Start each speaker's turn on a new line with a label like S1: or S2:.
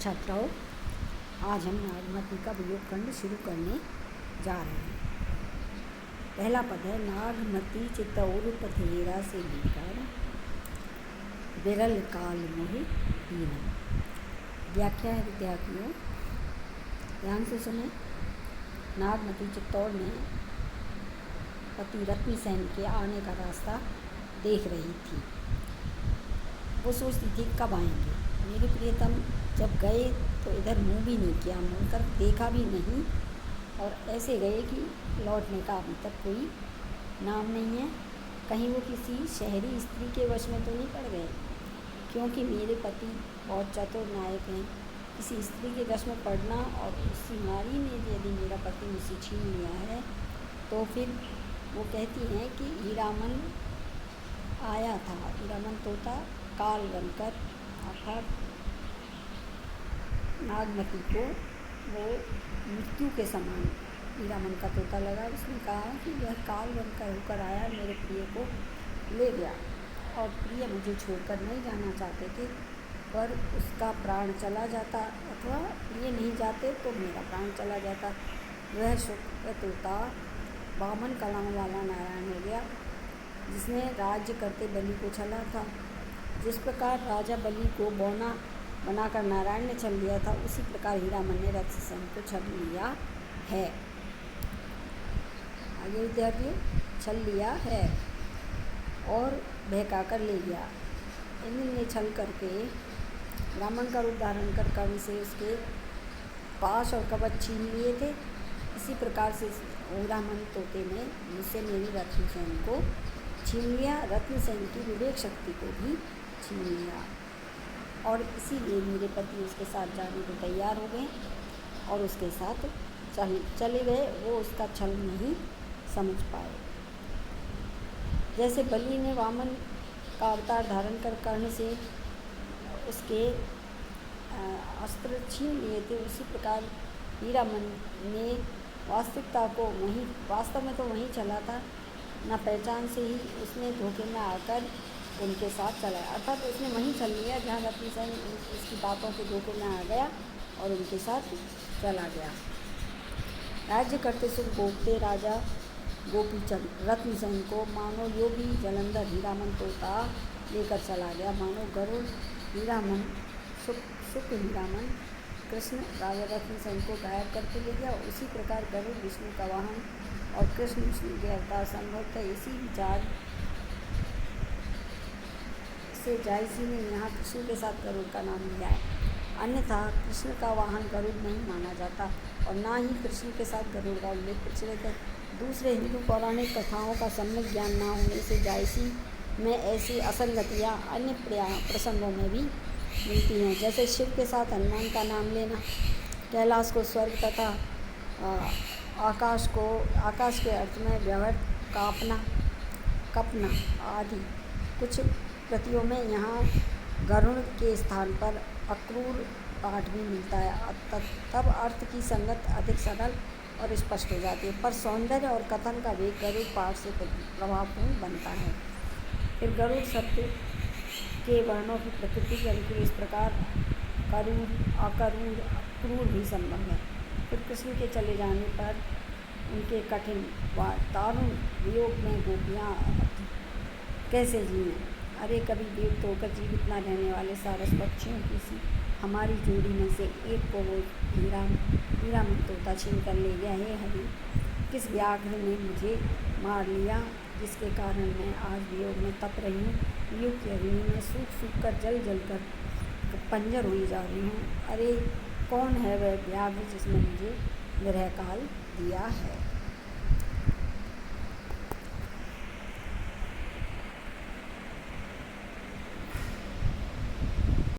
S1: छात्राओं, आज हम नागमती का वियोग खंड शुरू करने जा रहे हैं। पहला पद है नागमती चितौर पथेरा से लेकर विरल काल मोहि दीना। व्याख्या है विद्यार्थियों, ध्यान से सुने। नागमती चित्तौड़ में पति रत्नसेन के आने का रास्ता देख रही थी। वो सोचती थी कब आएंगे। मेरे प्रियतम जब गए तो इधर मुँह भी नहीं किया, मुड़कर देखा भी नहीं और ऐसे गए कि लौटने का अभी तक कोई नाम नहीं है। कहीं वो किसी शहरी स्त्री के वश में तो नहीं पड़ गए, क्योंकि मेरे पति बहुत चतुर नायक हैं। किसी स्त्री के वश में पड़ना और उसी नारी ने यदि मेरा पति मुझसे छीन लिया है तो फिर वो कहती हैं कि हीरामन आया था। हीरामन तोता काल बनकर अर्थात नागमती को वो मृत्यु के समान हीरामन का तोता लगा। उसने कहा कि वह काल बनकर होकर आया, मेरे प्रिय को ले गया और प्रिय मुझे छोड़कर नहीं जाना चाहते थे, पर उसका प्राण चला जाता अथवा प्रिय नहीं जाते तो मेरा प्राण चला जाता। वह शुक्र तोता वामन कलाओं वाला नारायण हो गया, जिसने राज्य करते बलि को छला था। जिस प्रकार राजा बलि को बौना बनाकर नारायण ने छल लिया था, उसी प्रकार हीरामन ने रत्नसेन को छल लिया है। आगे विद्यार्थियों, छल लिया है और बहका कर ले गया। इंद्र ने छल करके ब्राह्मण का रूप धारण कर कर्ण से उसके पाश और कवच छीन लिए थे। इसी प्रकार से हीरामन तोते ने मुझसे मेरी रत्नसेन को छीन लिया, रत्नसेन की विवेक शक्ति को भी छीन लिया और इसीलिए मेरे पति उसके साथ जाने को तैयार हो गए और उसके साथ चले गए। वो उसका छल नहीं समझ पाए। जैसे बलि ने वामन का अवतार धारण कर कर्ण से उसके अस्त्र छीन लिए थे, उसी प्रकार हीरामन ने वास्तव में तो वहीं चला था, न पहचान से ही उसने धोखे में आकर उनके साथ चला, अर्थात उसने वहीं चल लिया जहाँ रत्नसेन उसकी बातों के धोखे में आ गया और उनके साथ चला गया। राज्य करते सुख भोगते राजा गोपीचंद रत्नसेन को मानो योगी जलंधर हीरामन तोता लेकर चला गया। मानो गरुड़ हीरामन सुख हीरामन कृष्ण राजा रत्नसेन को गायब करके ले गया, उसी प्रकार गरुड़ विष्णु का वाहन और कृष्ण विष्णु के अवतार संभव थे। इसी विचार से जायसी ने यहाँ कृष्ण के साथ गरुड़ का नाम लिया है। अन्यथा कृष्ण का वाहन गरुड़ नहीं माना जाता और ना ही कृष्ण के साथ गरुड़ का उल्लेख प्रचलित है। दूसरे हिंदू पौराणिक कथाओं का सम्यक ज्ञान न होने से जायसी में ऐसी असंगतियाँ अन्य प्रसंगों में भी मिलती हैं, जैसे शिव के साथ हनुमान का नाम लेना, कैलाश को स्वर्ग तथा आकाश के अर्थ में व्यवहार कपना आदि। कुछ कृतियों में यहाँ गरुड़ के स्थान पर अक्रूर पाठ भी मिलता है, तब अर्थ की संगत अधिक सरल और स्पष्ट हो जाती है, पर सौंदर्य और कथन का वेग गरुड़ पाठ से प्रभावपूर्ण बनता है। फिर गरुड़ शब्द के वर्णों की प्रकृति के अनुकूल इस प्रकार करूर, अकरूर, क्रूर भी संभव है। फिर कृष्ण के चले जाने पर उनके कठिन व दारुण वियोग में गोपियाँ कैसे जीवें। अरे कभी देव तो होकर जीवित न रहने वाले सारस पक्षियों की सी हमारी जोड़ी में से एक को वो हीरामन तोता छीन कर ले गया। हे हरि, किस व्याघ्र ने मुझे मार लिया, जिसके कारण मैं आज वियोग में तप रही हूँ। वियोग की अग्नि में सूख कर जल कर पंजर हुई जा रही हूँ। अरे कौन है वह व्याघ्र जिसने मुझे विरह काल दिया है।